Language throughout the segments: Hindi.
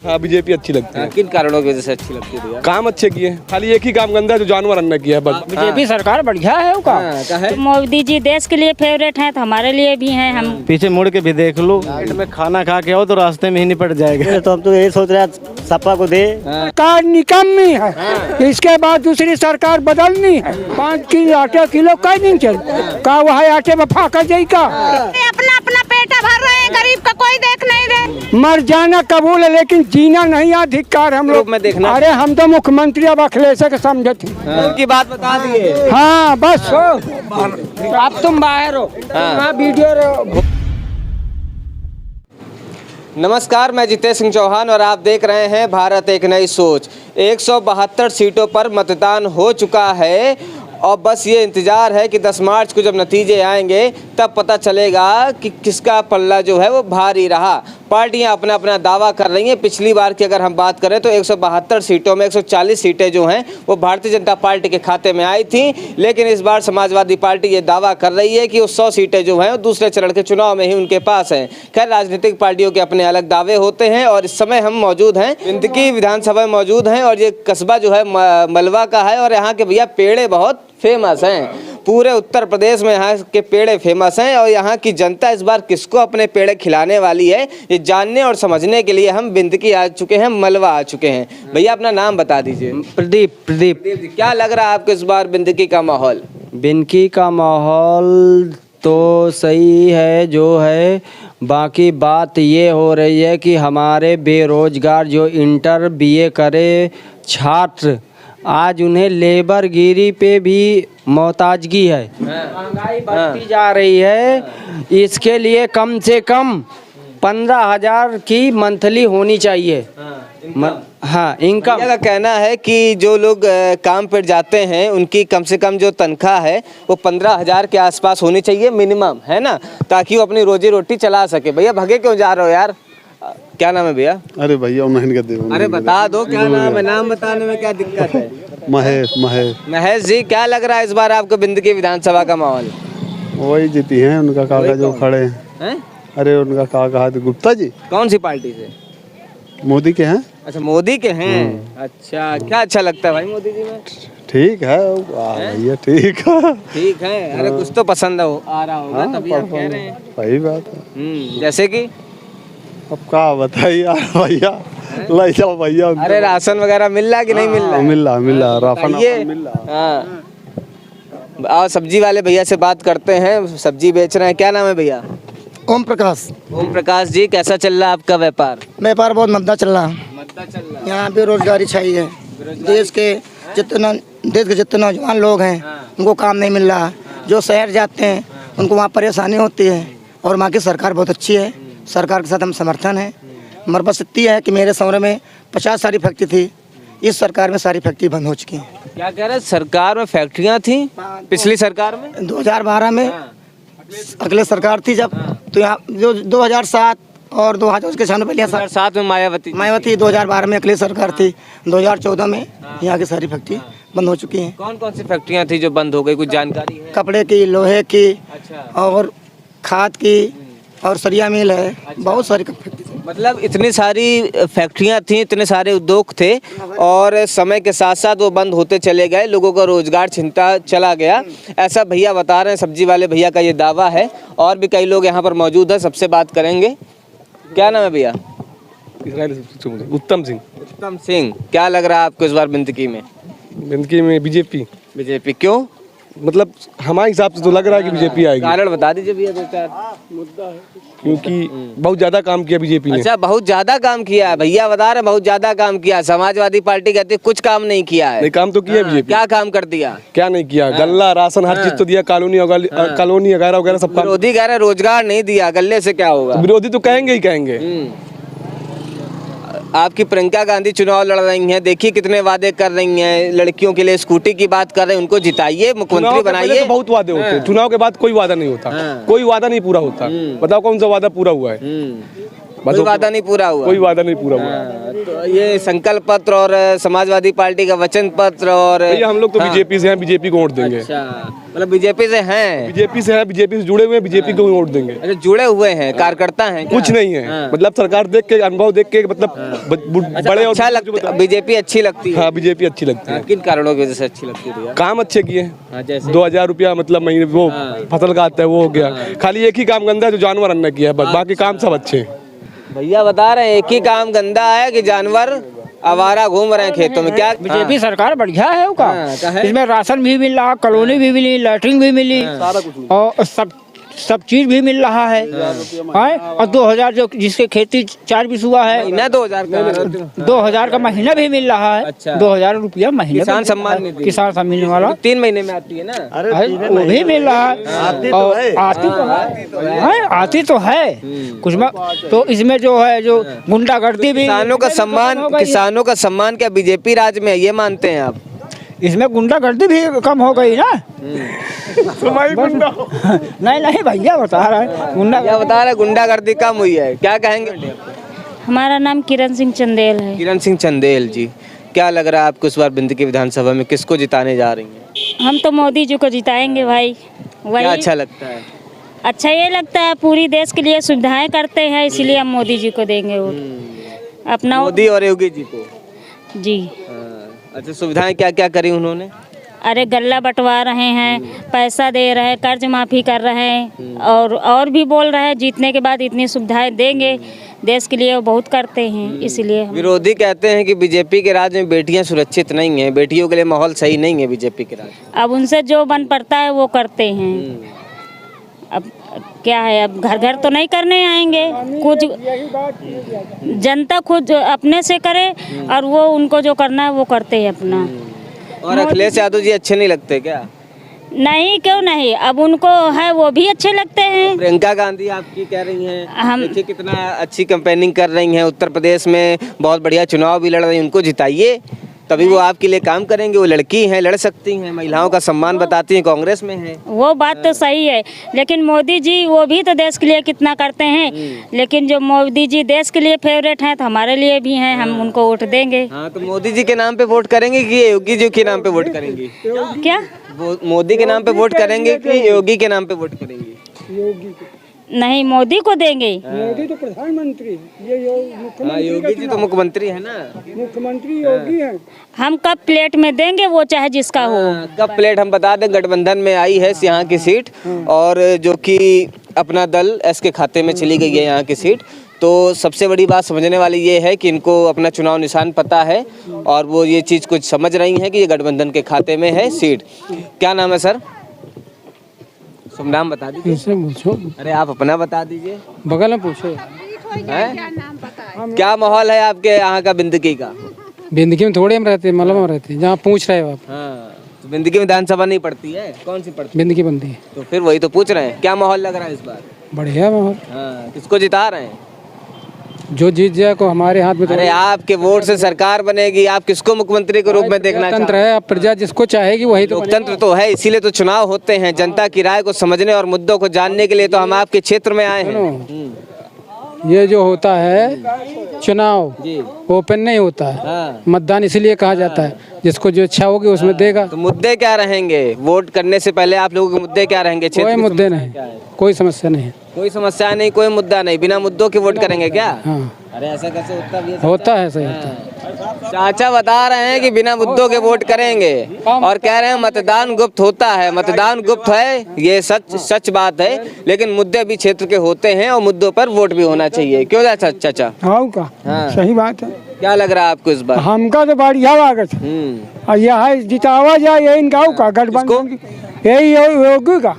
हाँ बीजेपी अच्छी लगती है। किन कारणों की वजह से अच्छी लगती है भैया? काम अच्छे किए, खाली एक ही काम गंदा है जो जानवर अन्ना किया है बस। बीजेपी सरकार बढ़िया है उसका। मोदी जी देश के लिए फेवरेट हैं तो हमारे लिए भी हैं। हम पीछे मुड़ के भी देख लो, पेट में खाना खा के आओ तो रास्ते में ही निपट जाएगा। तो हम तो यही सोच रहे हैं सपा को दे। सरकार निकम्मी है, इसके बाद दूसरी सरकार बदलनी है। 5 किलो आटे किलो कई दिन चल का वह आटे में फाका जाएगा। अपना अपना पेटा भर रहे हैं, गरीब का कोई देख नहीं रहे। मर जाना कबूल है लेकिन जीना नहीं अधिकार हम लोग में देखना। अरे हम तो मुख्यमंत्री अब अखिलेश के समझे थे। उनकी बात बता दिए। हाँ बस अब तुम बाहर हो, वीडियो रहो। नमस्कार, मैं जितेश सिंह चौहान और आप देख रहे हैं भारत एक नई सोच। 172 सीटों पर मतदान हो चुका है और बस ये इंतज़ार है कि 10 मार्च को जब नतीजे आएंगे तब पता चलेगा कि किसका पल्ला जो है वो भारी रहा। पार्टियां अपना अपना दावा कर रही हैं। पिछली बार की अगर हम बात करें तो 172 सीटों में 140 सीटें जो हैं वो भारतीय जनता पार्टी के खाते में आई थी, लेकिन इस बार समाजवादी पार्टी ये दावा कर रही है कि वो 100 सीटें जो हैं वो दूसरे चरण के चुनाव में ही उनके पास हैं। खैर, राजनीतिक पार्टियों के अपने अलग दावे होते हैं और इस समय हम मौजूद हैं बिंदकी विधानसभा में मौजूद हैं और ये कस्बा जो है मलवा का है और यहाँ के भैया पेड़े बहुत फेमस हैं। पूरे उत्तर प्रदेश में यहाँ के पेड़े फेमस हैं और यहाँ की जनता इस बार किसको अपने पेड़े खिलाने वाली है ये जानने और समझने के लिए हम बिंदकी आ चुके हैं, मलवा आ चुके हैं। भैया अपना नाम बता दीजिए। प्रदीप जी, क्या लग रहा है आपको इस बार बिंदकी का माहौल? बिनकी का माहौल तो सही है जो है, बाकी बात ये हो रही है कि हमारे बेरोजगार जो इंटर बीए करे छात्र आज उन्हें लेबर गिरी पे भी मोहताजगी है। महंगाई बढ़ती जा रही है, इसके लिए कम से कम 15,000 की मंथली होनी चाहिए। हाँ, इनकम का कहना है कि जो लोग काम पर जाते हैं उनकी कम से कम जो तनख्वाह है वो 15,000 के आसपास होनी चाहिए मिनिमम, है ना, ताकि वो अपनी रोजी रोटी चला सके। भैया भगे क्यों जा रहे हो यार? क्या नाम है भैया? अरे भैया अरे बता दो क्या नाम है, नाम बताने में क्या दिक्कत है? महेश जी, क्या लग रहा है इस बार आपको बिंदकी विधानसभा का माहौल? वही जीती हैं, उनका काका जो खड़े हैं। अरे उनका काका गुप्ता जी। कौन सी पार्टी से? मोदी के हैं। अच्छा, मोदी के हैं। अच्छा, क्या अच्छा लगता है भाई मोदी जी में? ठीक है भैया, ठीक है। ठीक है, अरे कुछ तो पसंद आ रहा होगा तभी आप कह रहे हैं। सही बात है। जैसे कि अब क्या बताइए यार भैया, ले जाओ भैया। अरे राशन वगैरह मिल रहा कि नहीं मिल रहा? मिल रहा राशन मिल रहा। हाँ, और सब्जी वाले भैया से बात करते हैं, सब्जी बेच रहे हैं। क्या नाम है भैया? ओम प्रकाश। ओम प्रकाश जी, कैसा चल रहा है आपका व्यापार? व्यापार बहुत मंदा चल रहा है। यहाँ बेरोजगारी छाई है। देश के जितने नौजवान लोग हैं उनको काम नहीं मिल रहा। जो शहर जाते हैं उनको वहाँ परेशानी होती है और वहाँ की सरकार बहुत अच्छी है। सरकार के साथ हम समर्थन है। मगर बस इतनी है कि मेरे शहर में 50 सारी फैक्ट्री थी, इस सरकार में सारी फैक्ट्री बंद हो चुकी हैं। क्या कह रहे हैं? सरकार में फैक्ट्रियाँ थी पिछली सरकार में? 2012 में अगले सरकार थी जब, तो यहाँ जो 2007 और 2000 उसके 2007 में मायावती 2012 में अगली सरकार थी। 2014 में यहाँ की सारी फैक्ट्री बंद हो चुकी हैं। कौन कौन सी फैक्ट्रियाँ थी जो बंद हो गई, कुछ जानकारी है? कपड़े की, लोहे की, और खाद की और सरिया मिल है। बहुत सारी फैक्ट्री। मतलब इतनी सारी फैक्ट्रियाँ थी, इतने सारे उद्योग थे और समय के साथ साथ वो बंद होते चले गए, लोगों का रोजगार छिनता चला गया, ऐसा भैया बता रहे हैं। सब्जी वाले भैया का ये दावा है और भी कई लोग यहाँ पर मौजूद हैं, सबसे बात करेंगे। क्या नाम है भैया? उत्तम सिंह। उत्तम सिंह, क्या लग रहा है आपको इस बार बिंदकी में? बिंदकी में बीजेपी। क्यों? मतलब हमारे हिसाब से तो लग रहा है कि बीजेपी आएगी। कारण बता दीजिए भैया, 2-4 मुद्दा है। क्योंकि बहुत ज्यादा काम किया बीजेपी ने। अच्छा, बहुत ज्यादा काम किया है। भैया बता रहे बहुत ज्यादा काम किया। समाजवादी पार्टी कहती है कुछ काम नहीं किया है। नहीं, काम तो किया बीजेपी। क्या काम कर दिया? क्या नहीं किया? गल्ला, राशन, हर चीज तो दिया। कॉलोनी वगैरह वगैरह सब। विरोधी कह रहे रोजगार नहीं दिया, गल्ले से क्या होगा? विरोधी तो कहेंगे ही कहेंगे। आपकी प्रियंका गांधी चुनाव लड़ रही हैं, देखिए कितने वादे कर रही हैं। लड़कियों के लिए स्कूटी की बात कर रहे हैं, उनको जिताइए, मुख्यमंत्री बनाइए। तो बहुत वादे होते हैं, चुनाव के बाद कोई वादा नहीं होता। कोई वादा नहीं पूरा होता। बताओ कौन सा वादा पूरा हुआ है? कोई वादा नहीं पूरा हुआ। कोई वादा नहीं पूरा हुआ। तो ये संकल्प पत्र और समाजवादी पार्टी का वचन पत्र और भैया हम लोग तो बीजेपी से हैं, बीजेपी को वोट देंगे। अच्छा, मतलब बीजेपी से हैं? बीजेपी से हैं, बीजेपी से जुड़े हुए हैं, बीजेपी को वोट देंगे। अच्छा, जुड़े हुए हैं, कार्यकर्ता हैं क्या? कुछ नहीं है, मतलब सरकार देख के, अनुभव देख के, मतलब बड़े और अच्छा लगता, बीजेपी अच्छी लगती है? हाँ, बीजेपी अच्छी लगती है। किन कारणों की वजह से अच्छी लगती है? काम अच्छे किए, जैसे 2000 रुपया मतलब महीने वो फसल का आता है, वो हो गया। खाली एक ही काम गंदा है जो जानवर अन्ना किया है, बस बाकी काम सब अच्छे हैं। भैया बता रहे हैं एक ही काम गंदा है कि जानवर आवारा घूम रहे हैं खेतों में। क्या बीजेपी सरकार बढ़िया है उसका। इसमें राशन भी मिल रहा, कॉलोनी भी मिली, लैट्रिन भी मिली और सब चीज भी मिल रहा है। और 2000 जो जिसके खेती 4 बीस हुआ है, महीना 2000 का महीना भी मिल रहा है। अच्छा। 2000 रुपया महीने, किसान सम्मान निधि, किसान सम्मान मिलने वाला 3 महीने में आती है ना, वो भी मिल रहा है। और आती तो है कुछ में। तो इसमें जो है जो गुंडागर्दी भी, किसानों का सम्मान क्या बीजेपी राज में है, ये मानते हैं आप? इसमें गुंडागर्दी भी कम हो गई ना। नहीं भैया बता रहा है गुंडागर्दी कम हुई है। क्या कहेंगे? हमारा नाम किरण सिंह चंदेल है। किरण सिंह चंदेल जी, क्या लग रहा है आपको इस बार बिंदकी विधानसभा में किसको जिताने जा रही हैं? हम तो मोदी जी को जिताएंगे भाई। वही क्या अच्छा लगता है? अच्छा ये लगता है, पूरी देश के लिए सुविधाएं करते हैं, इसलिए हम मोदी जी को देंगे वोट। अपना मोदी और योगी जी को? जी। अच्छा, सुविधाएं क्या क्या करी उन्होंने? अरे गल्ला बंटवा रहे हैं, पैसा दे रहे हैं, कर्ज माफी कर रहे हैं, और भी बोल रहे हैं जीतने के बाद इतनी सुविधाएं देंगे, देश के लिए वो बहुत करते हैं, इसलिए। विरोधी कहते हैं कि बीजेपी के राज में बेटियां सुरक्षित नहीं है, बेटियों के लिए माहौल सही नहीं है बीजेपी के राज। अब उनसे जो बन पड़ता है वो करते हैं। अब क्या है, अब घर घर तो नहीं करने आएंगे, कुछ जनता खुद अपने से करे और वो उनको जो करना है वो करते हैं अपना। और अखिलेश यादव जी अच्छे नहीं लगते क्या? नहीं, क्यों नहीं, अब उनको है वो भी अच्छे लगते हैं। प्रियंका गांधी आपकी कह रही हैं, देखिए कितना अच्छी कैंपेनिंग कर रही हैं, उत्तर प्रदेश में बहुत बढ़िया चुनाव भी लड़ रही हैं, उनको जिताइए, तभी वो आपके लिए काम करेंगे। वो लड़की हैं, लड़ सकती हैं, महिलाओं का सम्मान बताती हैं, कांग्रेस में हैं। वो बात तो सही है, लेकिन मोदी जी वो भी तो देश के लिए कितना करते हैं। लेकिन जो मोदी जी देश के लिए फेवरेट हैं तो हमारे लिए भी हैं, हम उनको वोट देंगे। हाँ, तो मोदी जी के नाम पे वोट करेंगे कि योगी जी के नाम पे वोट करेंगे? क्या मोदी के नाम पे वोट करेंगे कि योगी के नाम पे वोट करेंगे? योगी नहीं, मोदी को देंगे। मोदी तो प्रधानमंत्री, ये योगी जी तो मुख्यमंत्री है ना। मुख्यमंत्री योगी है। हम कब प्लेट में देंगे वो चाहे जिसका हो। कब प्लेट हम बता दें, गठबंधन में आई है यहाँ की सीट, और जो कि अपना दल एस के खाते में चली गई है यहाँ की सीट। तो सबसे बड़ी बात समझने वाली ये है कि इनको अपना चुनाव निशान पता है और वो ये चीज़ कुछ समझ रही हैं कि ये गठबंधन के खाते में है सीट। क्या नाम है सर? शुभ नाम बता दीजिए। पूछो, अरे आप अपना बता दीजिए। बगल में पूछो। क्या माहौल है आपके यहाँ का बिंदकी का? बिंदगी में थोड़े हम रहते हैं, मलम में रहते हैं, जहाँ पूछ रहे हो आप। हाँ, तो बिंदकी विधानसभा नहीं पड़ती है? कौन सी पड़ती? बिंदगी बनती है। तो फिर वही तो पूछ रहे हैं, क्या माहौल लग रहा है इस बार? बढ़िया माहौल। हाँ, किसको जिता रहे हैं? जो जीत जाए को हमारे हाथ में। अरे आपके वोट से सरकार बनेगी, आप किसको मुख्यमंत्री के रूप में देखना तंत्र है, अब प्रजा जिसको चाहेगी वही तो। लोकतंत्र तो है, इसीलिए तो चुनाव होते हैं, जनता की राय को समझने और मुद्दों को जानने के लिए तो हम आपके क्षेत्र में आए हैं। ये जो होता है चुनाव ओपन नहीं होता है, मतदान इसलिए कहा जाता है, जिसको जो इच्छा होगी उसमें देगा। तो मुद्दे क्या रहेंगे वोट करने से पहले? आप लोगों के मुद्दे क्या रहेंगे? कोई मुद्दे नहीं, कोई समस्या नहीं है। कोई समस्या नहीं, कोई मुद्दा नहीं, बिना मुद्दों के वोट करेंगे क्या? हाँ। अरे ऐसा कैसे होता है, सही होता है। चाचा बता रहे हैं कि बिना मुद्दों के वोट करेंगे और कह रहे हैं मतदान गुप्त होता है। मतदान गुप्त है, ये सच बात है, लेकिन मुद्दे भी क्षेत्र के होते हैं और मुद्दों पर वोट भी होना चाहिए। क्यों चाचा? हाँ, सही बात है। क्या लग रहा है आपको इस बार? हमका तो बढ़िया लागत है, यह जितावा जाए यही इनका का गठबंधन, यही योगी का।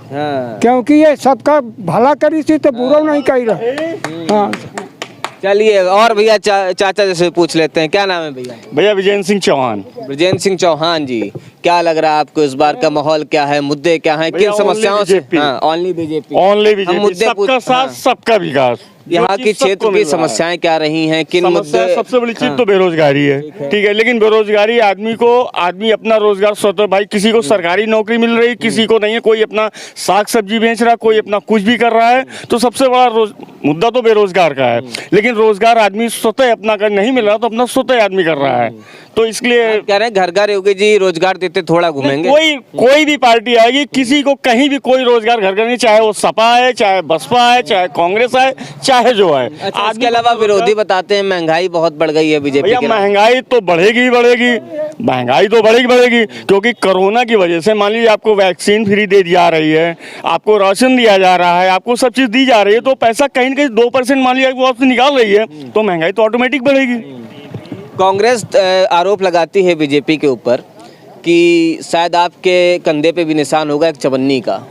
क्योंकि ये सबका भला करी थी तो बुरा नहीं कर रहा। हाँ, चलिए और भैया चाचा जैसे पूछ लेते हैं। क्या नाम है भैया? भैया विजेंद्र सिंह चौहान। विजेंद्र सिंह चौहान जी, क्या लग रहा है आपको इस बार का माहौल क्या है, मुद्दे क्या हैं, किन समस्याओं से? ओनली बीजेपी, ओनली बीजेपी, सबका साथ सबका विकास। यहाँ की क्षेत्र की समस्याएं क्या रही हैं, किन मुद्दे? सबसे बड़ी चीज तो बेरोजगारी है, ठीक है, लेकिन बेरोजगारी आदमी अपना रोजगार स्वतः, भाई किसी को सरकारी नौकरी मिल रही, किसी को नहीं है, कोई अपना साग सब्जी बेच रहा, कोई अपना कुछ भी कर रहा है। तो सबसे बड़ा मुद्दा तो बेरोजगार का है, लेकिन रोजगार आदमी स्वतः अपना कर नहीं मिल रहा तो अपना स्वतः आदमी कर रहा है। तो इसलिए कह रहे हैं घर घर योगी जी रोजगार देते थोड़ा घूमेंगे। कोई भी पार्टी आएगी, किसी को कहीं भी कोई रोजगार घर घर नहीं, चाहे वो सपा है, चाहे बसपा है, चाहे कांग्रेस है, चाहे जो है। अच्छा, इसके अलावा विरोधी बताते हैं महंगाई बहुत बढ़ गई है बीजेपी भैया, महंगाई तो बढ़ेगी ही बढ़ेगी, महंगाई तो बढ़ेगी, क्योंकि कोरोना की वजह से मान लीजिए आपको वैक्सीन फ्री दे दिया रही है, आपको राशन दिया जा रहा है, आपको सब चीज दी जा रही है, तो पैसा कहीं ना कहीं 2% मान लीजिए वो आपसे निकाल रही है, तो महंगाई तो ऑटोमेटिक बढ़ेगी। कांग्रेस आरोप लगाती है बीजेपी के ऊपर कि शायद आपके कंधे पे भी निशान होगा एक चवन्नी का,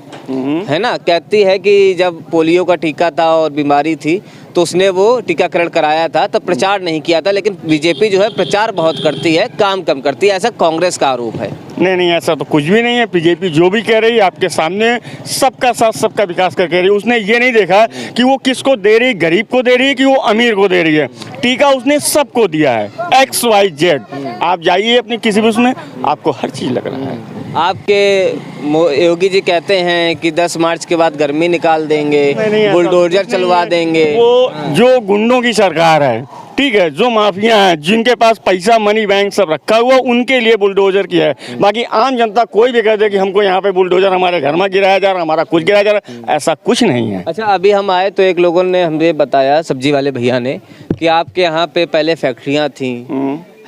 है ना। कहती है कि जब पोलियो का टीका था और बीमारी थी तो उसने वो टीकाकरण कराया था, तब प्रचार नहीं किया था, लेकिन बीजेपी जो है प्रचार बहुत करती है, काम कम करती है, ऐसा कांग्रेस का आरोप है। नहीं, ऐसा तो कुछ भी नहीं है। बीजेपी जो भी कह रही है आपके सामने, सबका साथ सबका विकास कर कह रही है। उसने ये नहीं देखा कि वो किसको दे रही, गरीब को दे रही है कि वो अमीर को दे रही है। टीका उसने सबको दिया है, XYZ। आप जाइए अपनी किसी भी उसमें, आपको हर चीज़ लग रहा है। आपके योगी जी कहते हैं कि 10 मार्च के बाद गर्मी निकाल देंगे, बुलडोजर चलवा देंगे। वो जो गुंडों की सरकार है, ठीक है, जो माफिया हैं, जिनके पास पैसा मनी बैंक सब रखा हुआ, उनके लिए बुलडोजर किया है। बाकी आम जनता कोई भी कह दे कि हमको यहाँ पे बुलडोजर हमारे घर में गिराया जा रहा, हमारा कुछ गिराया जा रहा, ऐसा कुछ नहीं है। अच्छा, अभी हम आए तो एक लोगों ने हमें बताया, सब्जी वाले भैया ने, कि आपके यहाँ पे पहले फैक्ट्रियाँ थी,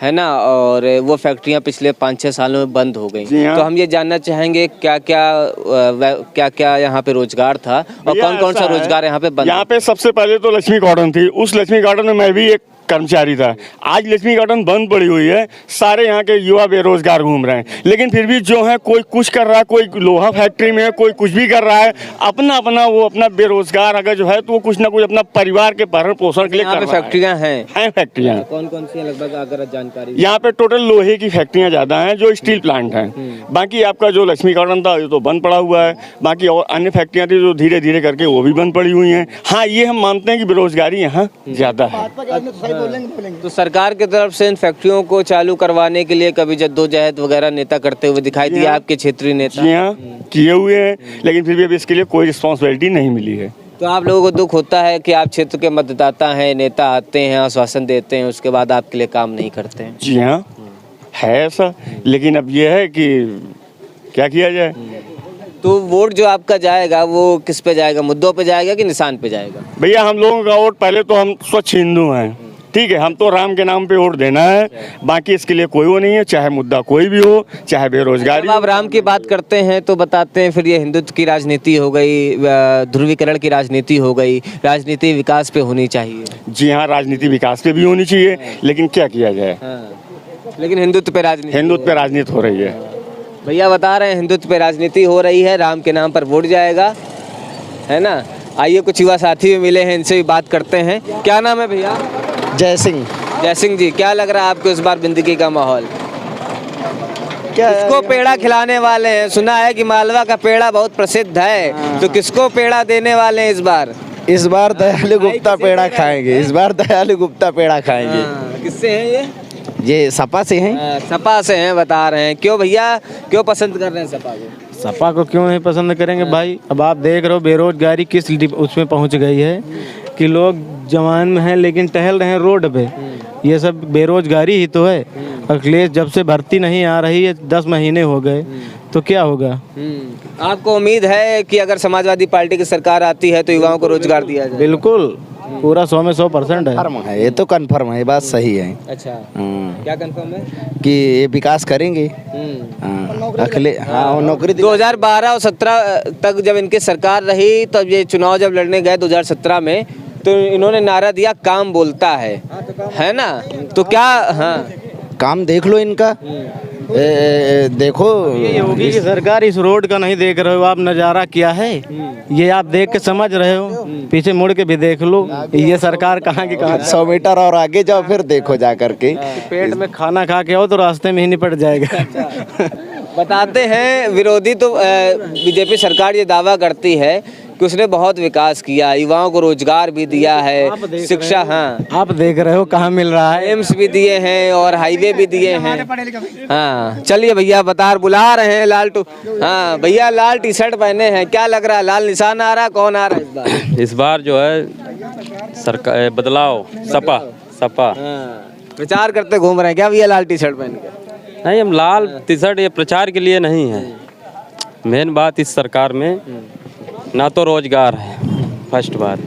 है ना, और वो फैक्ट्रियाँ पिछले 5-6 सालों में बंद हो गई। तो हम ये जानना चाहेंगे क्या क्या यहाँ पे रोजगार था और कौन कौन सा रोजगार यहाँ पे बंद? यहाँ पे सबसे पहले तो लक्ष्मी कॉटन थी, उस लक्ष्मी कॉटन में मैं भी एक कर्मचारी था। आज लक्ष्मी कॉटन बंद पड़ी हुई है, सारे यहाँ के युवा बेरोजगार घूम रहे हैं, लेकिन फिर भी जो है कोई कुछ कर रहा है, कोई लोहा फैक्ट्री में है, कोई कुछ भी कर रहा है, अपना वो अपना बेरोजगार अगर जो है तो वो कुछ ना कुछ अपना परिवार के भरण पोषण के लिए कर रहा है। फैक्ट्रियाँ हैं फैक्ट्रियाँ कौन कौन सी लगभग अगर जानकारी? यहाँ पे टोटल लोहे की फैक्ट्रियाँ ज्यादा हैं, जो स्टील प्लांट हैं। बाकी आपका जो लक्ष्मी कॉटन था ये तो बंद पड़ा हुआ है, बाकी और अन्य फैक्ट्रियाँ थी जो धीरे धीरे करके वो भी बंद पड़ी हुई हैं। हाँ, ये हम मानते हैं कि बेरोजगारी यहाँ ज्यादा है। तो सरकार की तरफ से इन फैक्ट्रियों को चालू करवाने के लिए कभी जद्दोजहद वगैरह नेता करते हुए दिखाई दिया आपके क्षेत्रीय नेता? जी हाँ, किए हुए हैं, लेकिन फिर भी अभी इसके लिए कोई रिस्पॉन्सिबिलिटी नहीं मिली है। तो आप लोगों को दुख होता है कि आप क्षेत्र के मतदाता हैं, नेता आते हैं, आश्वासन देते हैं, उसके बाद आपके लिए काम नहीं करते हैं? जी हाँ, है ऐसा, लेकिन अब ये है कि क्या किया जाए। तो वोट जो आपका जाएगा वो किस पे जाएगा, मुद्दों पे जाएगा कि निशान पे जाएगा? भैया, हम लोगों का वोट, पहले तो हम स्वच्छ हिंदू हैं, ठीक है, हम तो राम के नाम पे वोट देना है, बाकी इसके लिए कोई वो नहीं है, चाहे मुद्दा कोई भी हो, चाहे बेरोजगारी। जब आप राम की बात करते हैं तो बताते हैं फिर ये हिंदुत्व की राजनीति हो गई, ध्रुवीकरण की राजनीति हो गई, राजनीति विकास पे होनी चाहिए। जी हाँ, राजनीति विकास पे भी होनी चाहिए, लेकिन क्या किया जाए। लेकिन हिंदुत्व पे राजनीति हो रही है। भैया बता रहे हैं हिंदुत्व पे राजनीति हो रही है, राम के नाम पर वोट जाएगा, है ना। आइए कुछ युवा साथी भी मिले हैं, इनसे भी बात करते हैं। क्या नाम है भैया? जय सिंह। जय सिंह जी, क्या लग रहा है आपको इस बार जिंदगी का माहौल? किसको पेड़ा खिलाने वाले हैं? सुना है कि मालवा का पेड़ा बहुत प्रसिद्ध है, तो किसको पेड़ा देने वाले हैं इस बार? इस बार दयालु गुप्ता पेड़ा खाएंगे, इस बार दयालु गुप्ता पेड़ा खाएंगे। किससे हैं ये सपा से हैं। सपा से हैं, बता रहे हैं। क्यों भैया, क्यों पसंद कर रहे हैं सपा को? सपा को क्यों नहीं पसंद करेंगे भाई? अब आप देख रहे हो बेरोजगारी किस उसमें पहुंच गई है कि लोग जवान में हैं लेकिन टहल रहे हैं रोड पे। ये सब बेरोजगारी ही तो है। अखिलेश जब से भर्ती नहीं आ रही है, 10 महीने हो गए, तो क्या होगा? आपको उम्मीद है कि अगर समाजवादी पार्टी की सरकार आती है तो युवाओं को रोजगार दिया जाए? बिल्कुल, पूरा 100 में 100% है। ये तो कन्फर्म है, बात सही है। अच्छा, क्या कन्फर्म है? कि ये विकास करेंगे। अखिलेश नौकरी 2012 और 17 तक जब इनकी सरकार रही, तब ये चुनाव जब लड़ने गए 2017 में, तो इन्होंने नारा दिया काम बोलता है ना। तो क्या, हाँ, काम देख लो इनका। देखो, ये योगी की सरकार इस रोड का नहीं देख रहे हो आप, नज़ारा क्या है ये आप देख के समझ रहे हो। पीछे मुड़ के भी देख लो, ये सरकार कहाँ की कहाँ। 100 मीटर और आगे जाओ, फिर देखो जा करके। पेट में खाना खा के आओ तो रास्ते में ही निपट जाएगा। बताते हैं विरोधी तो बीजेपी सरकार ये दावा करती है कि उसने बहुत विकास किया, युवाओं को रोजगार भी दिया है, शिक्षा, हाँ आप देख रहे हो कहाँ मिल रहा है। एम्स भी दिए हैं और हाईवे भी दिए हैं। हाँ चलिए भैया बुला रहे हैं लाल हाँ भैया लाल टी शर्ट पहने हैं, क्या लग रहा है लाल निशान आ रहा है, कौन आ रहा है इस बार? इस बार जो है सरकार बदलाव, सपा प्रचार करते घूम रहे हैं क्या भैया लाल टी शर्ट पहन के? नहीं, हम लाल टी शर्ट ये प्रचार के लिए नहीं है। मेन बात इस सरकार में ना तो रोजगार है, फर्स्ट बात,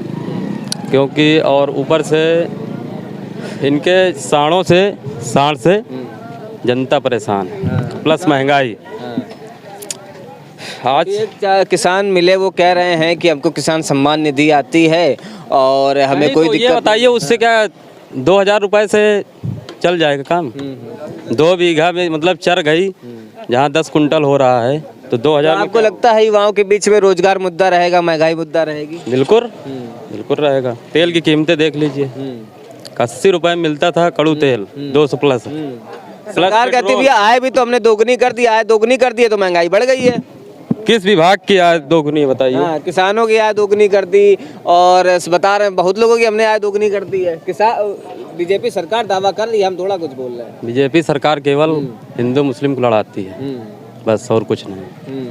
क्योंकि और ऊपर से इनके सांड से जनता परेशान है, प्लस महंगाई। आज एक किसान मिले, वो कह रहे हैं कि हमको किसान सम्मान निधि आती है और हमें कोई दिक्कत। ये बताइए उससे क्या 2000 रुपए से चल जाएगा काम? 2 बीघा में मतलब चर गई, जहाँ 10 कुंटल हो रहा है तो 2000। आपको लगता है युवाओं के बीच में रोजगार मुद्दा रहेगा, महंगाई मुद्दा रहेगी? बिल्कुल रहेगा। तेल की कीमतें देख लीजिए, 80 रुपए मिलता था कड़ू तेल, 200 प्लस। सरकार कहती है आय भी तो हमने दोगुनी कर दी, आय दोगुनी कर दी है तो महंगाई बढ़ गई है। किस विभाग की आय दोगुनी बताइए? हाँ, किसानों की आय दोगुनी कर दी और बता रहे हैं बहुत लोगों की हमने आय दोगुनी कर दी है। बीजेपी सरकार दावा कर रही है, हम थोड़ा कुछ बोल रहे हैं। बीजेपी सरकार केवल हिंदू मुस्लिम को लड़ाती है, बस, और कुछ नहीं।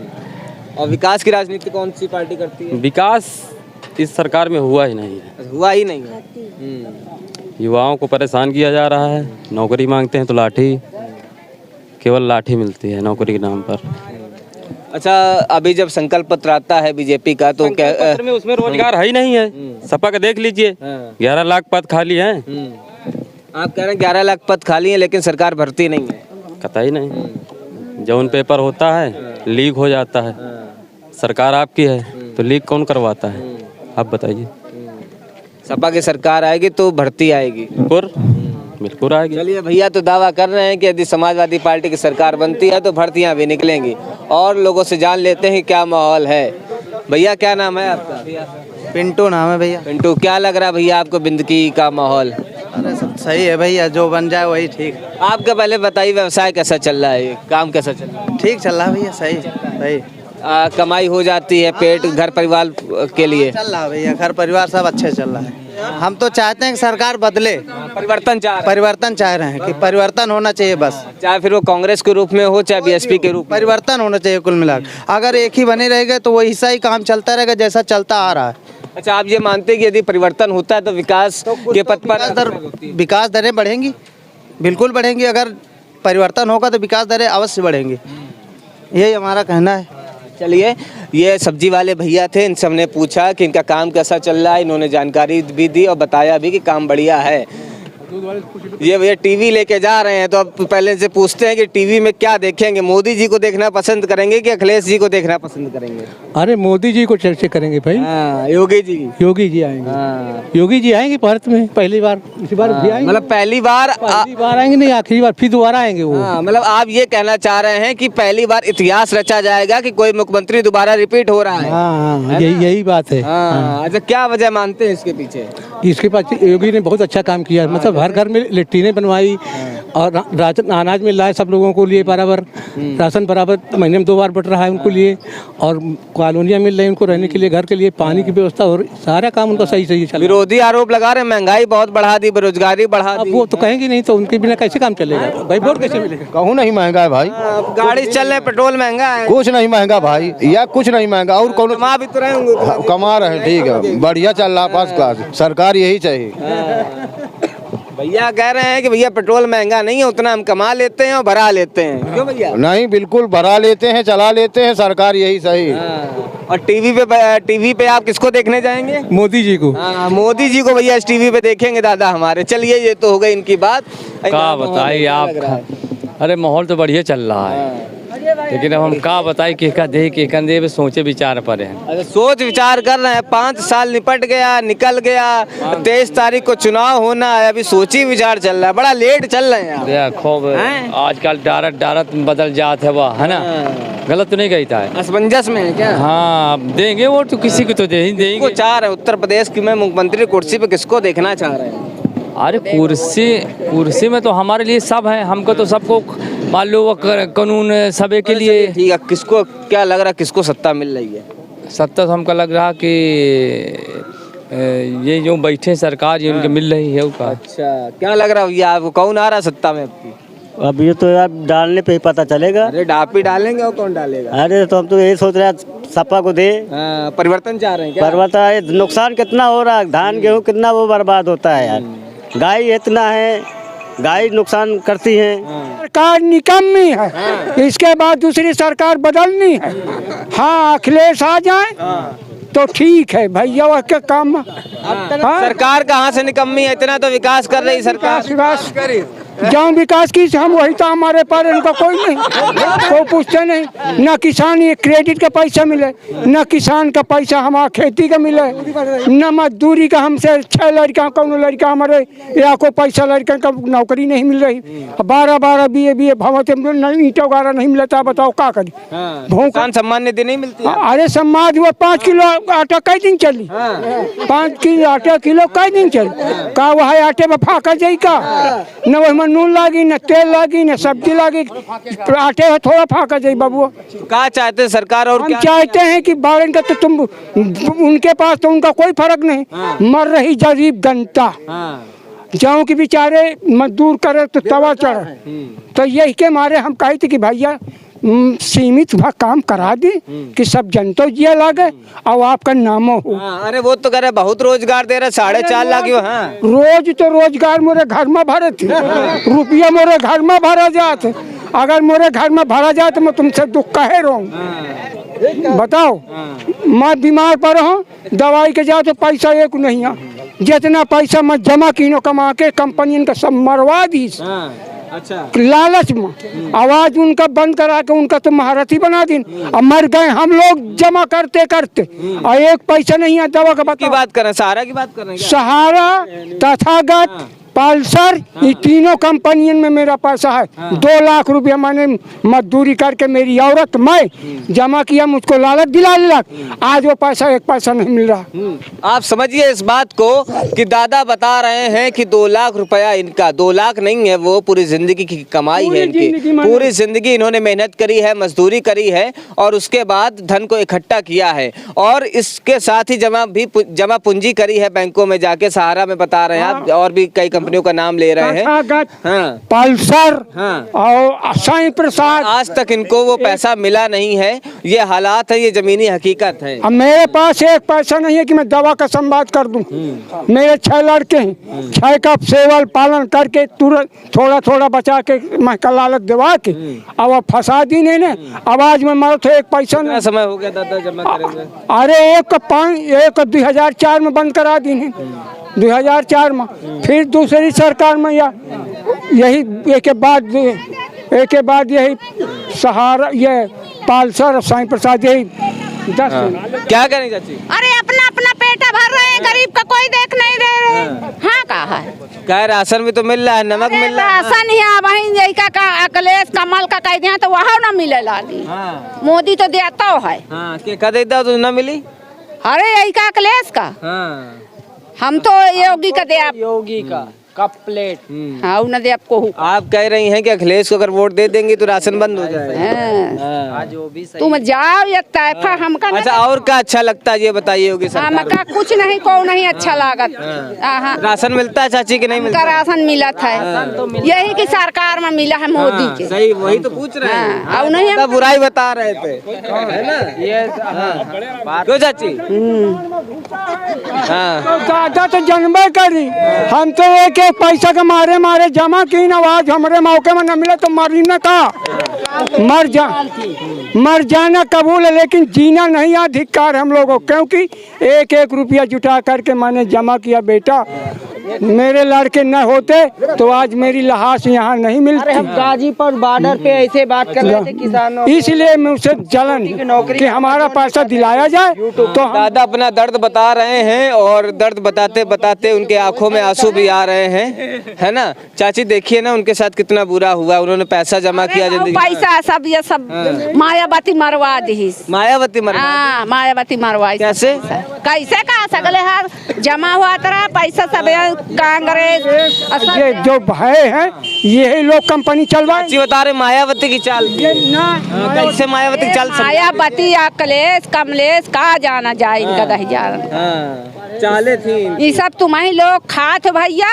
और विकास की राजनीति कौन सी पार्टी करती है? विकास इस सरकार में हुआ ही नहीं है। हुआ ही नहीं है। युवाओं को परेशान किया जा रहा है, नौकरी मांगते हैं तो केवल लाठी मिलती है नौकरी के नाम पर। अच्छा, अभी जब संकल्प पत्र आता है बीजेपी का तो क्या पत्र में उसमें रोजगार है ही नहीं है। सपा का देख लीजिए, 11 लाख पद खाली हैं। आप कह रहे हैं 11 लाख पद खाली हैं लेकिन सरकार भरती नहीं है। कतई नहीं। जौन पेपर होता है लीक हो जाता है। सरकार आपकी है तो लीक कौन करवाता है, आप बताइए? सपा की सरकार आएगी तो भर्ती आएगी। बिल्कुल आएगी। चलिए भैया तो दावा कर रहे हैं कि यदि समाजवादी पार्टी की सरकार बनती है तो भर्तियां भी निकलेंगी। और लोगों से जान लेते हैं क्या माहौल है। भैया क्या नाम है आपका? पिंटू नाम है भैया। पिंटू, क्या लग रहा है भैया आपको बिंदकी का माहौल? अरे सब सही है भैया, जो बन जाए वही ठीक। आपका पहले बताइए व्यवसाय कैसा चल रहा है, काम कैसा चल रहा है? ठीक चल रहा है भैया, सही। कमाई हो जाती है, पेट घर परिवार के लिए चल रहा है भैया, घर परिवार सब अच्छे चल रहा है। हम तो चाहते हैं कि सरकार बदले, परिवर्तन चाह रहे हैं कि परिवर्तन होना चाहिए बस, चाहे फिर वो कांग्रेस के रूप में हो चाहे बीएसपी के रूप में, परिवर्तन होना चाहिए कुल मिलाकर। अगर एक ही बने रहेगा तो वही हिस्सा ही काम चलता रहेगा जैसा चलता आ रहा है। अच्छा, आप ये मानते हैं कि यदि परिवर्तन होता है तो विकास के पथ पर विकास दरें बढ़ेंगी? बिल्कुल बढ़ेंगी। अगर परिवर्तन होगा तो विकास दरें अवश्य बढ़ेंगी, यही हमारा कहना है। चलिए, ये सब्जी वाले भैया थे, इनसे हमने पूछा कि इनका काम कैसा चल रहा है। इन्होंने जानकारी भी दी और बताया भी कि काम बढ़िया है। ये भैया टीवी लेके जा रहे हैं तो अब पहले से पूछते हैं कि टीवी में क्या देखेंगे, मोदी जी को देखना पसंद करेंगे कि अखिलेश जी को देखना पसंद करेंगे? अरे मोदी जी को चर्चा करेंगे भाई। योगी जी आएंगे। योगी जी आएंगे भारत में पहली बार, इसी बार भी आएंगे। मतलब पहली बार आएंगे, नहीं आखिरी बार, फिर दोबारा आएंगे वो। मतलब आप ये कहना चाह रहे हैं कि पहली बार इतिहास रचा जाएगा कि कोई मुख्यमंत्री दोबारा रिपीट हो रहा है? हाँ, यही बात है। अच्छा, क्या वजह मानते हैं इसके पीछे? इसके पास योगी ने बहुत अच्छा काम किया, मतलब हर घर में लेट्रिनें बनवाई और राशन अनाज मिल रहा है सब लोगों को लिए बराबर, राशन बराबर महीने में 2 बार बट रहा है उनको लिए, और कॉलोनियाँ मिल रही है उनको रहने के लिए, घर के लिए, पानी की व्यवस्था, और सारा काम उनका सही चल। विरोधी आरोप लगा रहे महंगाई बहुत बढ़ा दी, बेरोजगारी बढ़ा दी। वो तो कहेंगे नहीं तो उनके बिना कैसे काम चलेगा भाई, वोट कैसे मिलेगा? कहूँ नहीं महंगा है भाई, गाड़ी चल रहे, पेट्रोल महंगा है। कुछ नहीं महंगा भाई, या कुछ नहीं महंगा। और कौन कमा भी तो रहे होंगे? कमा रहे हैं, ठीक है, बढ़िया चल रहा, फर्स्ट क्लास। सरकार यही चाहिए। भैया कह रहे हैं कि भैया पेट्रोल महंगा नहीं है, उतना हम कमा लेते हैं और भरा लेते हैं। क्यों भैया? नहीं, बिल्कुल भरा लेते हैं, चला लेते हैं, सरकार यही सही। और टीवी पे आप किसको देखने जाएंगे? मोदी जी को। मोदी जी को भैया इस टीवी पे देखेंगे दादा हमारे। चलिए, ये तो हो गई इनकी बात। क्या बताइए आप? अरे माहौल तो बढ़िया चल रहा है, लेकिन अब हम क्या बताएं कि देख सोचे विचार पर हैं। अच्छा, सोच विचार कर रहे हैं। 5 साल निपट गया, निकल गया, 23 तारीख को चुनाव होना है, अभी सोची विचार चल रहा है, बड़ा लेट चल रहे हैं। देखो आजकल डायरेक्ट बदल जाते है, वह है ना, गलत तो नहीं कहता है, असमंजस में है क्या? हाँ, देंगे वोट तो किसी को तो देंगे। चाह रहे उत्तर प्रदेश की में मुख्यमंत्री कुर्सी पे किसको देखना चाह रहे हैं? अरे कुर्सी में तो हमारे लिए सब है, हमको तो सबको मान लो वो कानून सभी के लिए। ठीक है, किसको क्या लग रहा है, किसको सत्ता मिल रही है? सत्ता तो हमको लग रहा कि ये जो बैठे सरकार ये उनके मिल रही है उसका। अच्छा, क्या लग रहा है भैया आपको, कौन आ रहा है सत्ता में आपकी? अब ये तो यार डालने पे ही पता चलेगा। अरे डाप ही डालेंगे और कौन डालेगा? अरे तो हम तो यही सोच रहे हैं सपा को दे। परिवर्तन चाह रहे हैं क्या? परिवर्तन, नुकसान कितना हो रहा है, धान गेहूँ कितना वो बर्बाद होता है यार, गाय इतना है, गाय नुकसान करती है। सरकार निकम्मी है, इसके बाद दूसरी सरकार बदलनी है। हाँ, अखिलेश आ जाए तो ठीक है भैया के काम। सरकार कहाँ से निकम्मी है, इतना तो विकास कर रही सरकार। जहाँ विकास की हम वही तो हमारे पर, इनका कोई नहीं, कोई पूछते नहीं। न किसान ये क्रेडिट का पैसा मिले, न किसान का पैसा हमारा खेती का मिले, न मजदूरी का। हमसे 6 लड़का कौन लड़का हमारे या को पैसा लड़का का नौकरी नहीं मिल रही। 12 BA भवत ईंटा वगैरह नहीं मिलता, बताओ क्या करी। किसान सम्मान निधि नहीं मिलती? अरे सम्मान हुआ 5 किलो आटा कई दिन चली, 5 किलो आटा किलो कई दिन चली। का वह आटे में फाका जाई का, न वही नून लागी, न तेल लागी, न सब्जी लागी, आटे में थोड़ा फाका जाई बाबू। क्या चाहते सरकार? और हम चाहते हैं कि बालन का तो तुम उनके पास तो उनका कोई फर्क नहीं। मर रही गरीब जनता, जाऊं कि बेचारे मजदूर करे तो तवा चढ़े। तो यही के मारे हम कहे थे कि भैया सीमित काम करा दी कि सब जनता जिया लगे और आपका नामो हो। अरे वो तो कह रहे बहुत रोजगार दे रहे, 4.5 लाख। रोज तो रोजगार मोरे घर में भरे थे, रुपया मोरे घर में भरा जाते। अगर मोरे घर में भरा जाए तो मैं तुमसे दुख कहे रहूं। बताओ, मैं बीमार पड़ा हूँ, दवाई के जाओ तो पैसा एक नहीं है। जितना पैसा मैं जमा कीनो कमा के कंपनी का सब मरवा दी। अच्छा, लालच में आवाज उनका बंद करा के उनका तो महारथी बना दी। अब मर गए हम लोग जमा करते करते, और एक पैसा नहीं है। दवा का बात कर रहे हैं, सहारा की बात कर रहे हैं? सहारा, तथागत, पल्सर, ये तीनों कंपनियों में मेरा पैसा है। 2 लाख रुपया मैंने मजदूरी करके मेरी औरत मैं जमा किया, मुझको लालच दिला। आज वो पैसा एक पैसा नहीं मिल रहा। आप समझिए इस बात को कि दादा बता रहे हैं कि 2 लाख रुपया इनका, 2 लाख नहीं है, वो पूरी जिंदगी की कमाई है इनकी। पूरी जिंदगी इन्होंने मेहनत करी है, मजदूरी करी है और उसके बाद धन को इकट्ठा किया है और इसके साथ ही जमा पूंजी करी है बैंकों में जाके। सहारा में बता रहे हैं आप, और भी कई कंपनियों का नाम ले रहे हैं। पल्सर और साईं प्रसाद, आज तक इनको वो पैसा मिला नहीं है। ये हालात है, ये जमीनी हकीकत है। अब मेरे पास एक पैसा नहीं है कि मैं दवा का संवाद कर दूं। मेरे 6 लड़के हैं, 6 का सेवल पालन करके तुरंत थोड़ा थोड़ा बचा के मैं लालच दिवा के अब फंसा दी ने। आवाज में मारो तो एक पैसा नहीं। समय हो गया दादा जमा करेंगे? अरे एक 2004 में बंद करा दी है, 2004 में। फिर दूसरी सरकार में यही एक के बाद यही सहारा, ये पालसर, साईं प्रसाद, यही 10। क्या करें चाची? अरे अपना अपना पेटा भर रहे हैं, गरीब का कोई देख नहीं रहे। हाँ कहा है, क्या राशन भी तो मिल रहा है, नमक मिल रहा है। राशन है वही जैका का अखिलेश कमल का कह दिया तो वहाँ न मिले लाली। मोदी तो देता है। क्या देता तो न मिली? अरे यही का अखिलेश का, हम तो योगी का दे। योगी का कप प्लेट। हाँ, न दे आपको। आप कह रही हैं कि अखिलेश को अगर वोट दे देंगे तो राशन बंद हो जाएगा। आज वो भी सही। तुम जाओ ये तैफा हमका। अच्छा, और क्या अच्छा लगता है ये बताइए? योगी सरकार हमका कुछ नहीं, को नहीं अच्छा लागत। राशन मिलता है चाची कि नहीं मिलता? राशन मिला था, यही की सरकार में मिला है मोदी के। सही, वही तो पूछ रहे हैं। अब नहीं बुराई बता रहे थे, है ना? ये क्यों चाची? दादा तो जन्मे करी, हम तो एक पैसा के मारे जमा की न। आज हमारे मौके में न मिले तो मरी न का, मर जाना कबूल है, लेकिन जीना नहीं अधिकार हम लोगों को। क्योंकि 1-1 रुपया जुटा करके मैंने जमा किया। बेटा मेरे लड़के न होते तो आज मेरी लाश यहाँ नहीं मिलती। हम गाजीपुर बॉर्डर पे ऐसे बात कर रहे थे किसानों, इसलिए मैं उसे जलन कि हमारा पैसा दिलाया जाए। तो दादा अपना दर्द बता रहे हैं और दर्द बताते बताते उनके आंखों में आंसू भी आ रहे हैं, है ना? चाची देखिए ना उनके साथ कितना बुरा हुआ। उन्होंने पैसा जमा किया, जिंदगी पैसा सब ये सब मायावती मरवा दी। मायावती मरवा? मायावती मरवाई। कैसे कैसे कहा सगले हार जमा हुआ तरह पैसा सब कांग्रेस ये जो भय है यही लोग कंपनी चलवाए। जी बता रहे मायावती की चाल कैसे मायावती की चाल मायावती अखिलेश कमलेश कहाँ जाना जाए इनका दही चाले थी ये सब तुम्हारी लोग खात भैया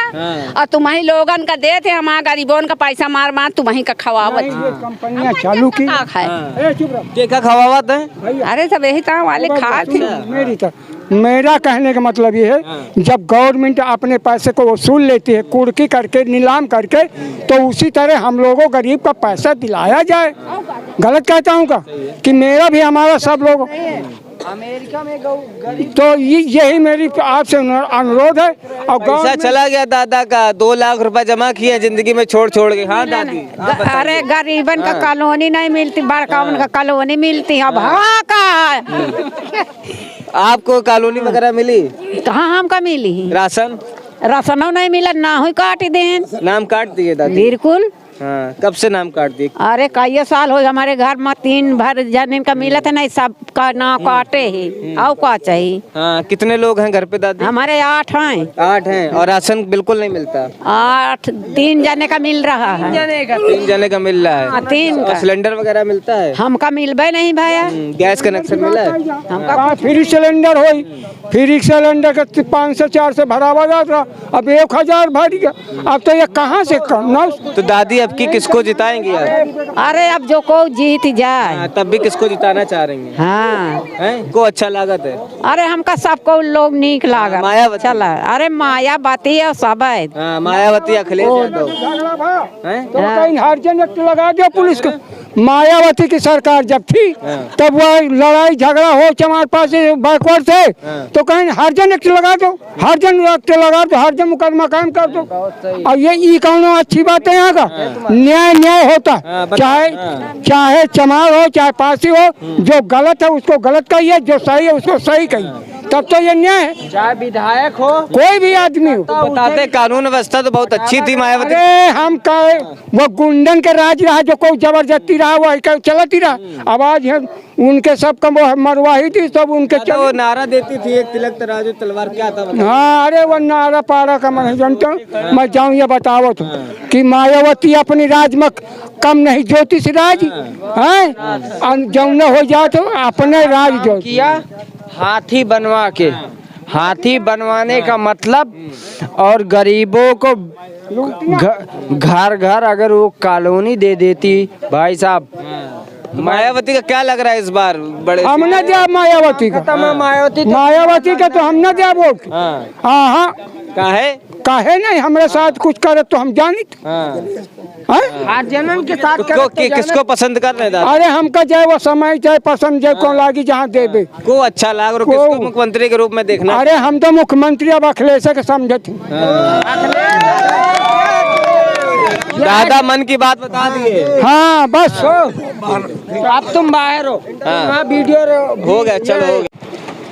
और तुम्हारी लोगन का देते हमारा गरीबों का पैसा मार मार तुम्हारी का खवावत कंपनियां चालू की क्या खवावत है। अरे सब यही काम वाले खात मेरा कहने का मतलब ये है जब गवर्नमेंट अपने पैसे को वसूल लेती है कुर्की करके नीलाम करके तो उसी तरह हम लोगों गरीब का पैसा दिलाया जाए। गलत कहता हूँ का कि मेरा भी हमारा सब लोग अमेरिका में तो यही मेरी आपसे अनुरोध है। और पैसा चला गया दादा का 2 लाख रुपए जमा किया जिंदगी में छोड़ के। हाँ दादी अरे गरीबन का कॉलोनी नहीं मिलती बड़का उनका कॉलोनी मिलती अब हाँ का आपको कॉलोनी वगैरह मिली कहाँ हमका मिली राशनो नहीं मिला ना हुई काट दें नाम काट दिए दादी बिल्कुल। हाँ कब से नाम काट दिए। अरे कई साल हो हमारे घर में 3 भर जन का मिला था नहीं सब का ना काटे ही और का चाहिए। हाँ कितने लोग हैं घर पे दादी। हमारे 8 हैं। 8 हैं और राशन बिल्कुल नहीं मिलता। 3 जने का मिल रहा है 3 जने का मिल रहा है 3 का सिलेंडर वगैरह मिलता है। हमका मिलबे नहीं भैया गैस कनेक्शन मिला है हमका फ्री सिलेंडर हो फ्री सिलेंडर का 500-400 भरावा जाता अब 1000 भर गया। अब तो ये कहाँ से करना। तो दादी अब की किसको जिताएंगी आप। अरे अब जो को जीत जाए तब भी किसको जिताना चाह रही हैं। हाँ को अच्छा लागत है। अरे हमका सबको लोग नीक लागत मायावती चला अरे मायावती है सब है मायावती अखिलेश यादव तो कहीं हर जन लगा दिया पुलिस को। मायावती की सरकार जब थी तब वह लड़ाई झगड़ा हो चमार पास बैकवर्ड से तो कहीं हर जन एक्ट लगा दो हर जन एक्ट लगा दो हर जन मुकदमा कायम कर दो। और ये कौन अच्छी बात है यहाँ का न्याय होता चाहे चमार हो चाहे पासी हो जो गलत है उसको गलत कहिए जो सही है उसको सही कहिए तब तो ये न्याय है। चाहे विधायक हो कोई भी आदमी हो बताते कानून व्यवस्था तो बहुत अच्छी थी मायावती। अरे हम कहे वो गुंडन के राज रहा जो कोई जबरदस्ती रहा वो चलती रहा आवाज है उनके सब का वो मरवाही थी सब उनके वो नारा देती थी एक तिलक तराजू तलवार क्या था। हाँ अरे वो नारा पारा का मैं जानता हूँ मैं जाऊँ ये बताओ तो कि मायावती अपनी राज में कम नहीं ज्योतिष राज है जौन हो जाए तो अपने राज जो किया हाथी बनवाने का मतलब और गरीबों को घर अगर वो कॉलोनी दे देती भाई साहब। मायावती का क्या लग रहा है इस बार बड़े हमने दिया मायावती का मायावती का तो हमने दिया वोट। हाँ काहे नहीं हमारे साथ कुछ करे तो हम जानित जन्म के साथ किसको पसंद कर रहे हैं। अरे हमका चाहे वो समय चाहे पसंद चाहे कौन लागी जहाँ देवे को अच्छा लाग रहा किसको मुख्यमंत्री के रूप में देखना। अरे हम तो मुख्यमंत्री अब अखिलेश के समझे थे। दादा मन की बात बता दिए। हाँ बस अब तुम बाहर हो वीडियो हो गया चलो हो गया।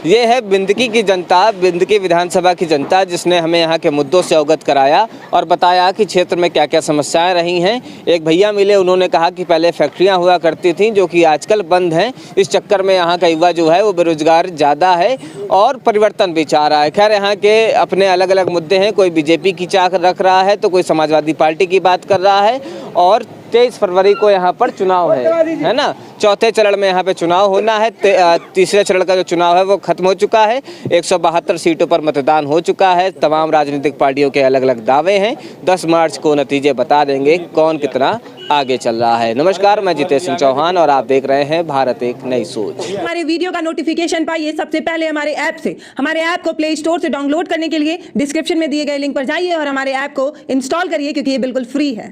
ये है बिंदकी की जनता बिंदकी विधानसभा की जनता जिसने हमें यहाँ के मुद्दों से अवगत कराया और बताया कि क्षेत्र में क्या क्या समस्याएं रही हैं। एक भैया मिले उन्होंने कहा कि पहले फैक्ट्रियां हुआ करती थीं जो कि आजकल बंद हैं। इस चक्कर में यहाँ का युवा जो है वो बेरोजगार ज़्यादा है और परिवर्तन भी चाह रहा है। खैर यहाँ के अपने अलग अलग मुद्दे हैं कोई बीजेपी की चाह रख रहा है तो कोई समाजवादी पार्टी की बात कर रहा है। और 23 फरवरी को यहाँ पर चुनाव है ना। चौथे चरण में यहाँ पे चुनाव होना है। तीसरे चरण का जो चुनाव है वो खत्म हो चुका है। 172 सीटों पर मतदान हो चुका है। तमाम राजनीतिक पार्टियों के अलग अलग दावे हैं। 10 मार्च को नतीजे बता देंगे कौन कितना आगे चल रहा है। नमस्कार मैं जितेश सिंह चौहान और आप देख रहे हैं भारत एक नई सोच। हमारे वीडियो का नोटिफिकेशन पाइए सबसे पहले हमारे ऐप से। हमारे ऐप को प्ले स्टोर से डाउनलोड करने के लिए डिस्क्रिप्शन में दिए गए लिंक पर जाइए और हमारे ऐप को इंस्टॉल करिए क्योंकि ये बिल्कुल फ्री है।